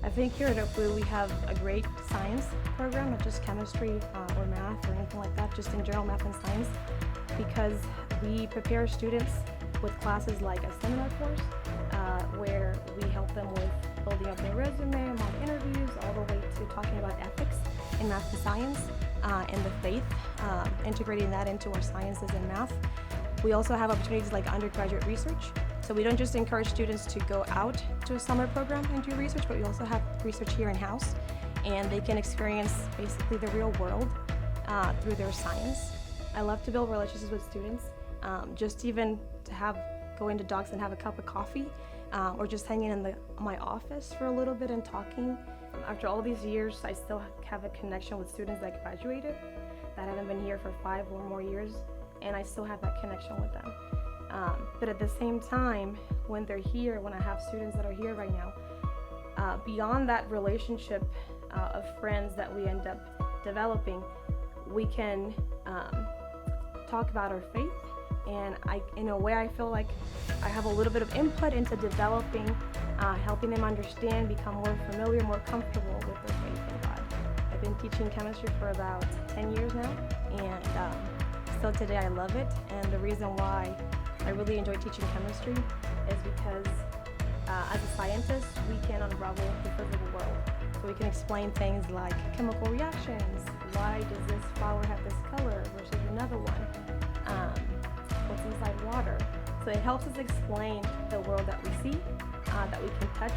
I think here at OKWU we have a great science program, not just chemistry or math or anything like that, just in general math and science, because we prepare students with classes like a seminar course where we help them with building up their resume, mock interviews, all the way to talking about ethics in math and science and the faith, integrating that into our sciences and math. We also have opportunities like undergraduate research. So we don't just encourage students to go out to a summer program and do research, but we also have research here in-house, and they can experience basically the real world through their science. I love to build relationships with students, just even to go into Docs and have a cup of coffee, or just hanging in my office for a little bit and talking. After all these years, I still have a connection with students that graduated, that haven't been here for 5 or more years, and I still have that connection with them. But at the same time, when they're here, when I have students that are here right now, beyond that relationship of friends that we end up developing, we can talk about our faith, and in a way I feel like I have a little bit of input into developing, helping them understand, become more familiar, more comfortable with their faith in God. I've been teaching chemistry for about 10 years now, and still today I love it, and the reason why I really enjoy teaching chemistry is because as a scientist, we can unravel the physical world. So we can explain things like chemical reactions, why does this flower have this color versus another one, what's inside water. So it helps us explain the world that we see, that we can touch,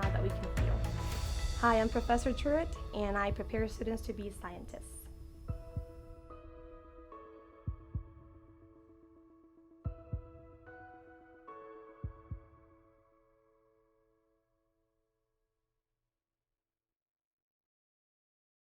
that we can feel. Hi, I'm Professor Truitt, and I prepare students to be scientists.